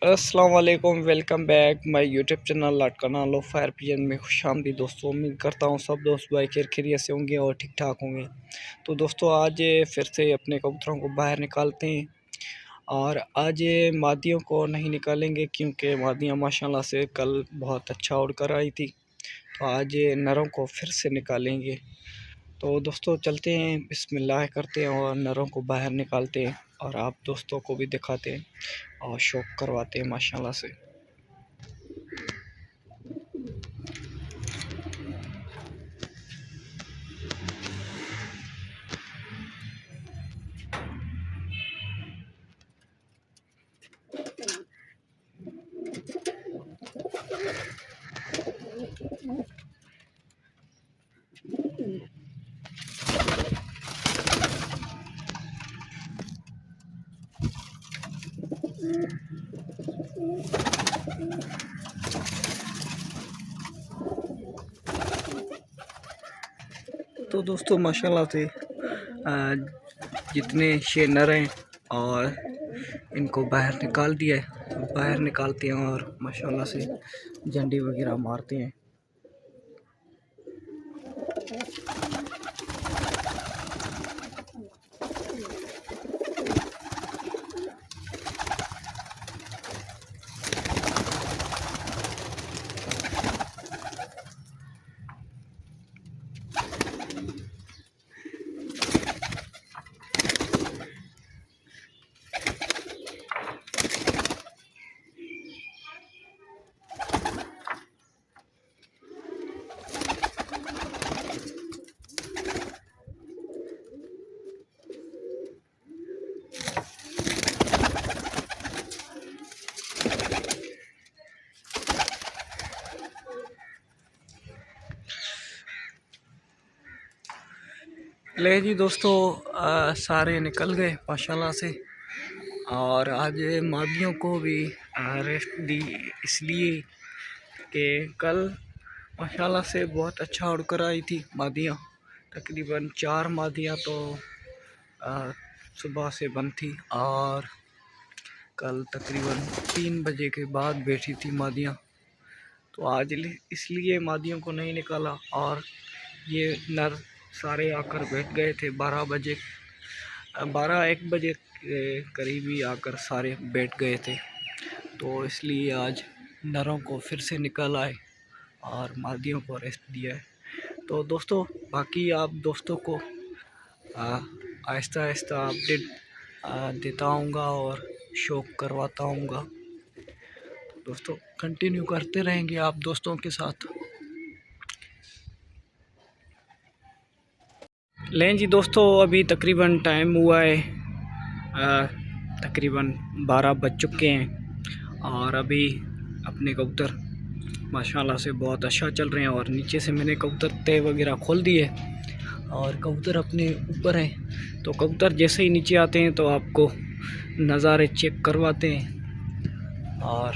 अस्सलाम वालेकुम, welcome back my YouTube channel लाटकाना लो फायर पिजन में खुशामदीद। दोस्तों उम्मीद करता हूँ सब दोस्त भाई खैरियत से होंगे और ठीक ठाक होंगे। तो दोस्तों आज फिर से अपने कबूतरों को बाहर निकालते हैं और आज मादियों को नहीं निकालेंगे क्योंकि मादियाँ माशाल्लाह से कल बहुत अच्छा उड़ कर आई थी। तो आज नरों को फिर से निकालेंगे। तो दोस्तों चलते हैं, बिस्मिल्लाह करते हैं और नरों को बाहर निकालते हैं और आप दोस्तों को भी दिखाते हैं और शौक करवाते हैं माशाल्लाह से। तो दोस्तों माशाल्लाह से जितने शेर नर हैं और इनको बाहर निकाल दिया है, बाहर निकालते हैं और माशाल्लाह से झंडी वगैरह मारते हैं। ले जी दोस्तों सारे निकल गए माशाल्लाह से। और आज मादियों को भी रेस्ट दी इसलिए कि कल माशाल्लाह से बहुत अच्छा उड़कर आई थी मादियाँ। तकरीबन 4 मादियाँ तो सुबह से बंद थी और कल तकरीबन 3 बजे के बाद बैठी थी मादियाँ। तो आज इसलिए मादियों को नहीं निकाला और ये नर सारे आकर बैठ गए थे 12-1 बजे के करीब ही आकर सारे बैठ गए थे। तो इसलिए आज नरों को फिर से निकल आए और मादियों को रेस्ट दिया है। तो दोस्तों बाकी आप दोस्तों को आहिस्ता आहिस्ता अपडेट देता हूँगा और शौक करवाता हूँगा। दोस्तों कंटिन्यू करते रहेंगे आप दोस्तों के साथ। लें जी दोस्तों अभी तकरीबन टाइम हुआ है तकरीबन 12 बज चुके हैं और अभी अपने कबूतर माशाल्लाह से बहुत अच्छा चल रहे हैं और नीचे से मैंने कबूतर तय वगैरह खोल दिए और कबूतर अपने ऊपर हैं। तो कबूतर जैसे ही नीचे आते हैं तो आपको नज़ारे चेक करवाते हैं और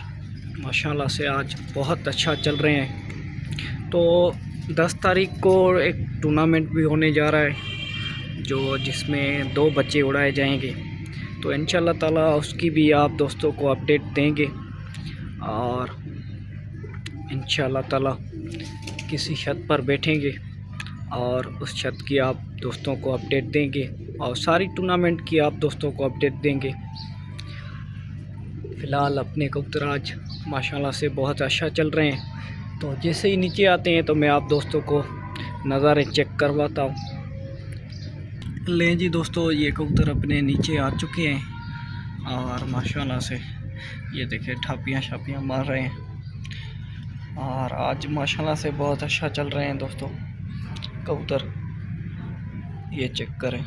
माशाल्लाह से आज बहुत अच्छा चल रहे हैं। तो 10 तारीख को एक टूर्नामेंट भी होने जा रहा है जिसमें 2 बच्चे उड़ाए जाएंगे। तो इंशाल्लाह ताला उसकी भी आप दोस्तों को अपडेट देंगे और इंशाल्लाह ताला किसी छत पर बैठेंगे और उस छत की आप दोस्तों को अपडेट देंगे और सारी टूर्नामेंट की आप दोस्तों को अपडेट देंगे। फ़िलहाल अपने कबूतर आज माशाल्लाह से बहुत अच्छा चल रहे हैं। तो जैसे ही नीचे आते हैं तो मैं आप दोस्तों को नज़ारे चेक करवाता हूँ। लें जी दोस्तों ये कबूतर अपने नीचे आ चुके हैं और माशाल्लाह से ये देखिए ठापियाँ शापियाँ मार रहे हैं और आज माशाल्लाह से बहुत अच्छा चल रहे हैं दोस्तों कबूतर। ये चेक करें,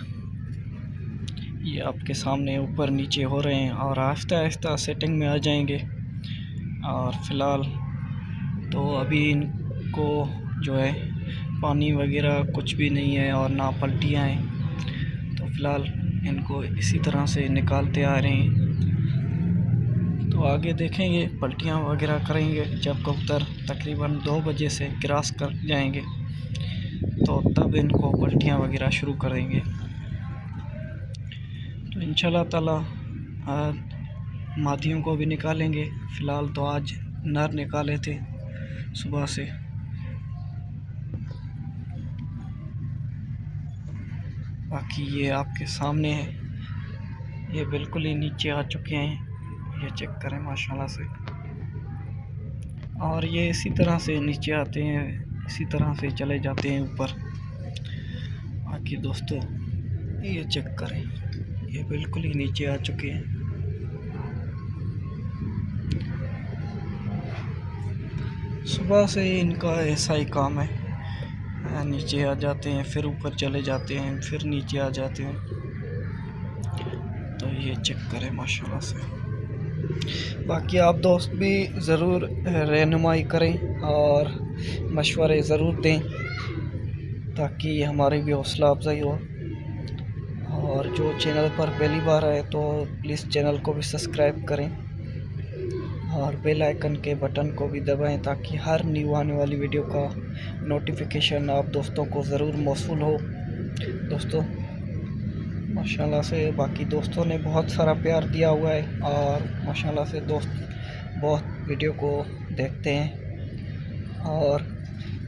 ये आपके सामने ऊपर नीचे हो रहे हैं और आहिस्ता आहिस्ता सेटिंग में आ जाएंगे। और फ़िलहाल तो अभी इनको जो है पानी वगैरह कुछ भी नहीं है और ना पलटियाँ हैं। तो फ़िलहाल इनको इसी तरह से निकालते आ रहे हैं। तो आगे देखेंगे पलटियाँ वगैरह करेंगे जब कबूतर तकरीबन 2 बजे से क्रॉस कर जाएंगे तो तब इनको पलटियाँ वगैरह शुरू करेंगे। तो इंशाल्लाह ताला मादियों को भी निकालेंगे। फ़िलहाल तो आज नर निकाले थे सुबह से। बाकी ये आपके सामने है, ये बिल्कुल ही नीचे आ चुके हैं, ये चेक करें माशाल्लाह से। और ये इसी तरह से नीचे आते हैं, इसी तरह से चले जाते हैं ऊपर। बाकी दोस्तों ये चेक करें, ये बिल्कुल ही नीचे आ चुके हैं। सुबह से ही इनका ऐसा ही काम है, नीचे आ जाते हैं, फिर ऊपर चले जाते हैं, फिर नीचे आ जाते हैं। तो ये चेक करें माशाल्लाह से। बाकी आप दोस्त भी ज़रूर रहनुमाई करें और मशवरे ज़रूर दें, ताकि हमारी भी हौसला अफजाई हो। और जो चैनल पर पहली बार आए तो प्लीज़ चैनल को भी सब्सक्राइब करें और बेल आइकन के बटन को भी दबाएं, ताकि हर न्यू आने वाली वीडियो का नोटिफिकेशन आप दोस्तों को ज़रूर मौसूल हो दोस्तों, माशाल्लाह से। बाकी दोस्तों ने बहुत सारा प्यार दिया हुआ है और माशाल्लाह से दोस्त बहुत वीडियो को देखते हैं। और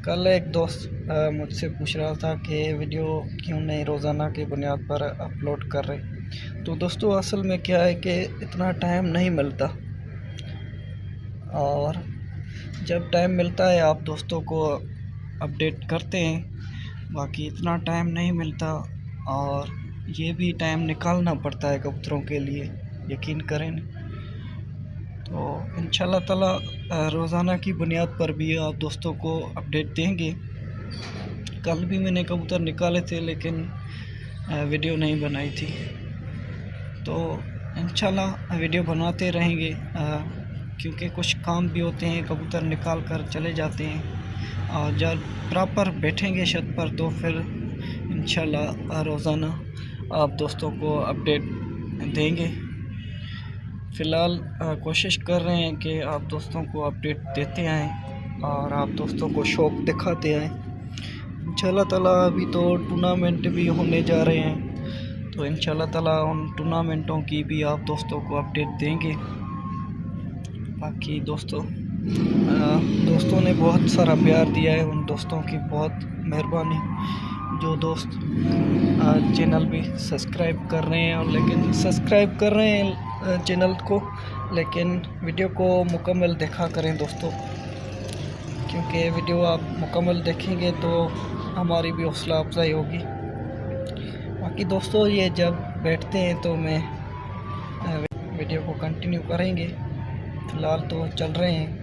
कल एक दोस्त मुझसे पूछ रहा था कि वीडियो क्यों नहीं रोज़ाना की बुनियाद पर अपलोड कर रहे। तो दोस्तों असल में क्या है कि इतना टाइम नहीं मिलता, और जब टाइम मिलता है आप दोस्तों को अपडेट करते हैं। बाकी इतना टाइम नहीं मिलता, और ये भी टाइम निकालना पड़ता है कबूतरों के लिए, यकीन करें। तो इंशाल्लाह ताला रोज़ाना की बुनियाद पर भी आप दोस्तों को अपडेट देंगे। कल भी मैंने कबूतर निकाले थे, लेकिन वीडियो नहीं बनाई थी। तो इंशाल्लाह वीडियो बनाते रहेंगे, क्योंकि कुछ काम भी होते हैं, कबूतर निकाल कर चले जाते हैं। और जब प्रॉपर बैठेंगे छत पर तो फिर इंशाल्लाह रोज़ाना आप दोस्तों को अपडेट देंगे। फ़िलहाल कोशिश कर रहे हैं कि आप दोस्तों को अपडेट देते आएँ और आप दोस्तों को शौक़ दिखाते आएँ। इंशाल्लाह ताला अभी तो टूर्नामेंट भी होने जा रहे हैं, तो इंशाल्लाह ताला उन टूर्नामेंटों की भी आप दोस्तों को अपडेट देंगे। बाकी दोस्तों ने बहुत सारा प्यार दिया है, उन दोस्तों की बहुत मेहरबानी। जो दोस्त चैनल भी सब्सक्राइब कर रहे हैं, और लेकिन सब्सक्राइब कर रहे हैं चैनल को, लेकिन वीडियो को मुकम्मल देखा करें दोस्तों, क्योंकि वीडियो आप मुकम्मल देखेंगे तो हमारी भी हौसला अफजाई होगी। बाकी दोस्तों ये जब बैठते हैं तो मैं वीडियो को कंटिन्यू करेंगे। फ़िलहाल तो चल रहे हैं।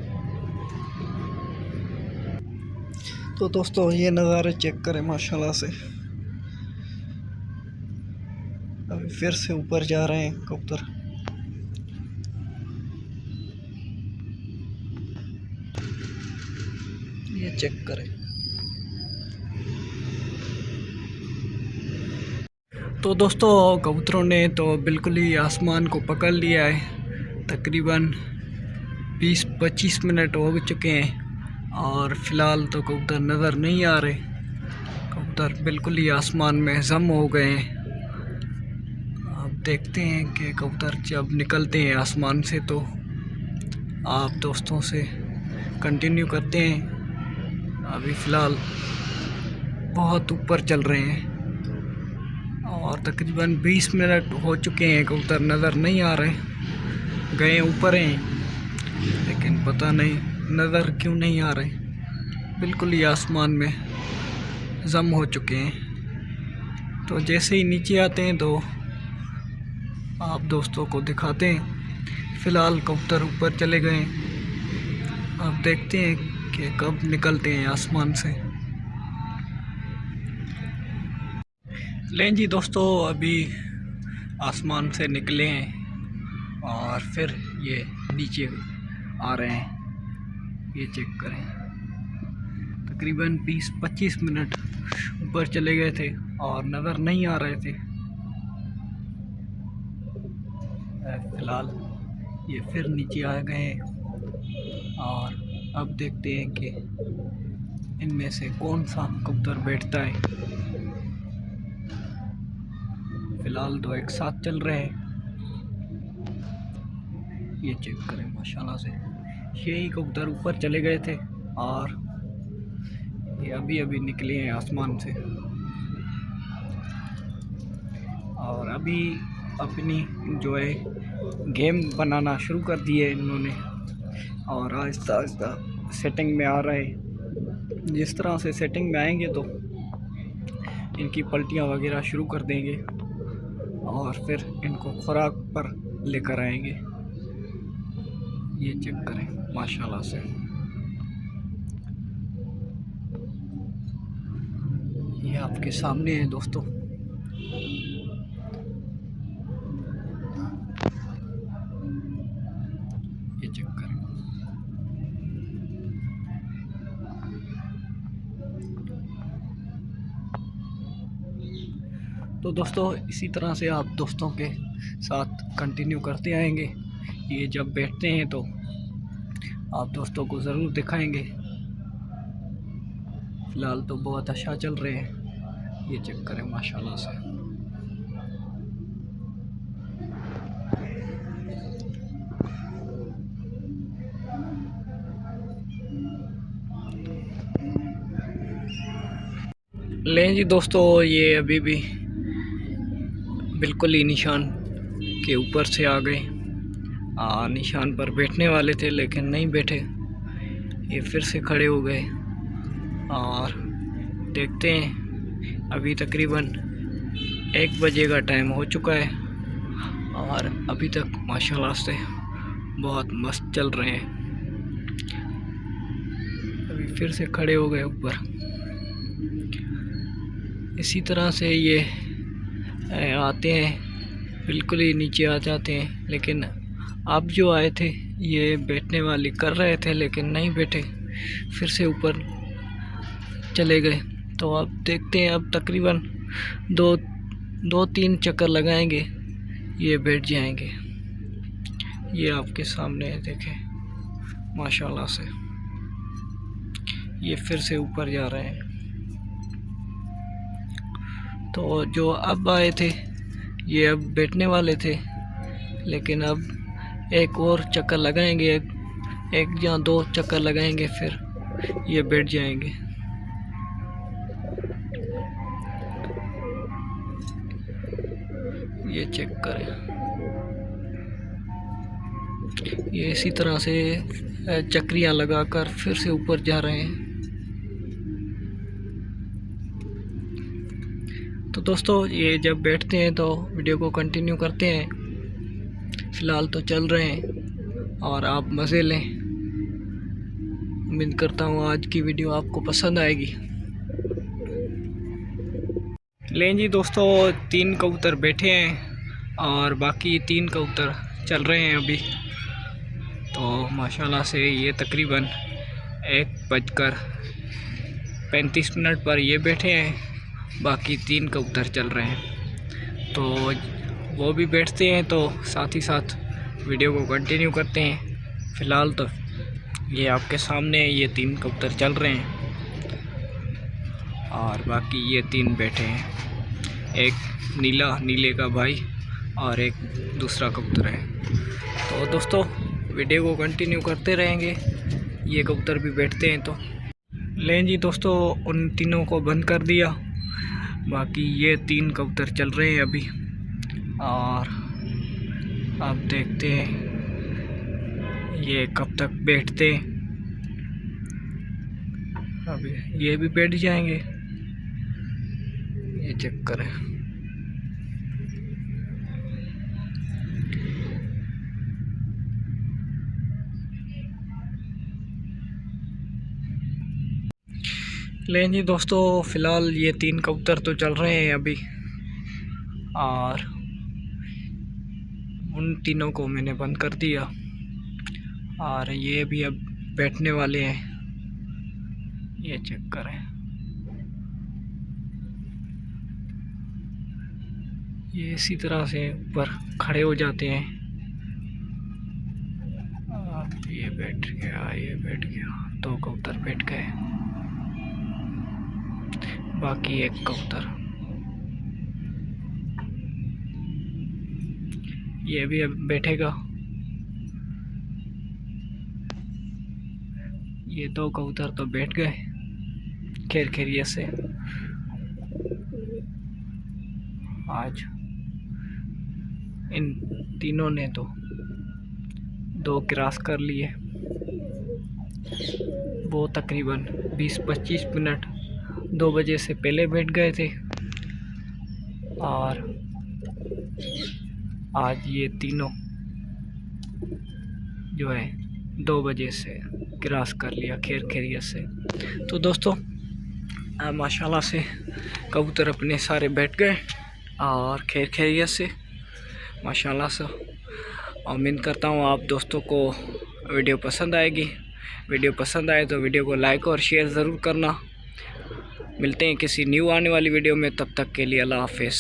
तो दोस्तों ये नज़ारे चेक करें माशाल्लाह से। अभी फिर से ऊपर जा रहे हैं कबूतर। ये चेक करें। तो दोस्तों कबूतरों ने तो बिल्कुल ही आसमान को पकड़ लिया है। तकरीबन 20-25 मिनट हो चुके हैं और फ़िलहाल तो कबूतर नज़र नहीं आ रहे। कबूतर बिल्कुल ही आसमान में ज़म हो गए हैं। आप देखते हैं कि कबूतर जब निकलते हैं आसमान से तो आप दोस्तों से कंटिन्यू करते हैं। अभी फ़िलहाल बहुत ऊपर चल रहे हैं और तकरीबन 20 मिनट हो चुके हैं, कबूतर नज़र नहीं आ रहे। गए ऊपर हैं, लेकिन पता नहीं नज़र क्यों नहीं आ रहे। बिल्कुल ही आसमान में ज़म हो चुके हैं। तो जैसे ही नीचे आते हैं तो आप दोस्तों को दिखाते हैं। फ़िलहाल कबूतर ऊपर चले गए। आप देखते हैं कि कब निकलते हैं आसमान से। लें जी दोस्तों, अभी आसमान से निकले हैं और फिर ये नीचे आ रहे हैं। ये चेक करें, तकरीबन 20-25 मिनट ऊपर चले गए थे और नज़र नहीं आ रहे थे। फ़िलहाल ये फिर नीचे आ गए हैं और अब देखते हैं कि इनमें से कौन सा कबूतर बैठता है। फ़िलहाल तो एक साथ चल रहे हैं। ये चेक करें माशाल्लाह से, यही कबूतर ऊपर चले गए थे और ये अभी अभी निकले हैं आसमान से और अभी अपनी जो है गेम बनाना शुरू कर दिए इन्होंने और आहिस्ता आहिस्ता सेटिंग में आ रहे हैं। जिस तरह से सेटिंग में आएंगे तो इनकी पलटियाँ वगैरह शुरू कर देंगे और फिर इनको खुराक पर लेकर आएंगे। ये चेक करें माशाल्लाह से, ये आपके सामने है दोस्तों। ये चेक करें, तो दोस्तों इसी तरह से आप दोस्तों के साथ कंटिन्यू करते आएंगे। ये जब बैठते हैं तो आप दोस्तों को ज़रूर दिखाएंगे। फ़िलहाल तो बहुत अच्छा चल रहे हैं। ये चेक करें माशाल्लाह से। लें जी दोस्तों, ये अभी भी बिल्कुल ही निशान के ऊपर से आ गए। निशान पर बैठने वाले थे लेकिन नहीं बैठे, ये फिर से खड़े हो गए और देखते हैं। अभी तकरीबन 1 बजे का टाइम हो चुका है और अभी तक माशाल्लाह से बहुत मस्त चल रहे हैं। अभी फिर से खड़े हो गए ऊपर। इसी तरह से ये आते हैं, बिल्कुल ही नीचे आ जाते हैं। लेकिन अब जो आए थे ये बैठने वाली कर रहे थे लेकिन नहीं बैठे, फिर से ऊपर चले गए। तो अब देखते हैं, अब तकरीबन दो तीन चक्कर लगाएंगे, ये बैठ जाएंगे। ये आपके सामने है, देखें माशाल्लाह से, ये फिर से ऊपर जा रहे हैं। तो जो अब आए थे ये अब बैठने वाले थे लेकिन अब एक और चक्कर लगाएंगे, एक या 2 चक्कर लगाएंगे, फिर ये बैठ जाएंगे। ये चेक करें, ये इसी तरह से चक्रियाँ लगाकर फिर से ऊपर जा रहे हैं। तो दोस्तों ये जब बैठते हैं तो वीडियो को कंटिन्यू करते हैं। फ़िलहाल तो चल रहे हैं और आप मज़े लें। उम्मीद करता हूँ आज की वीडियो आपको पसंद आएगी। लें जी दोस्तों, 3 कबूतर बैठे हैं और बाकी 3 कबूतर चल रहे हैं अभी। तो माशाल्लाह से ये तकरीबन 1:35 पर ये बैठे हैं, बाकी 3 कबूतर चल रहे हैं। तो वो भी बैठते हैं तो साथ ही साथ वीडियो को कंटिन्यू करते हैं। फ़िलहाल तो ये आपके सामने ये 3 कबूतर चल रहे हैं और बाकी ये 3 बैठे हैं। एक नीले का भाई और एक दूसरा कबूतर है। तो दोस्तों वीडियो को कंटिन्यू करते रहेंगे, ये कबूतर भी बैठते हैं। तो लें जी दोस्तों, उन तीनों को बंद कर दिया, बाकी ये 3 कबूतर चल रहे हैं अभी। और अब देखते हैं ये कब तक बैठते हैं। अभी ये भी बैठ जाएंगे। ये चेक करें, लें जी दोस्तों, फ़िलहाल ये 3 कबूतर तो चल रहे हैं अभी और उन तीनों को मैंने बंद कर दिया और ये भी अब बैठने वाले हैं। ये चेक करें, ये इसी तरह से ऊपर खड़े हो जाते हैं। ये बैठ गया, ये बैठ गया, 2 कबूतर बैठ गए, बाकी 1 कबूतर। ये भी अब बैठेगा ये 2 कबूतर तो बैठ गए खैर खैरियत से। आज इन तीनों ने तो 2 क्रॉस कर लिए। वो तकरीबन 20-25 मिनट 2 बजे से पहले बैठ गए थे और आज ये तीनों जो है 2 बजे से क्रॉस कर लिया खैर खैरियत से। तो दोस्तों माशाल्लाह से कबूतर अपने सारे बैठ गए और खैर खैरियत से माशाल्लाह से। उम्मीद करता हूँ आप दोस्तों को वीडियो पसंद आएगी। वीडियो पसंद आए तो वीडियो को लाइक और शेयर ज़रूर करना। मिलते हैं किसी न्यू आने वाली वीडियो में, तब तक के लिए अल्लाह हाफिज़।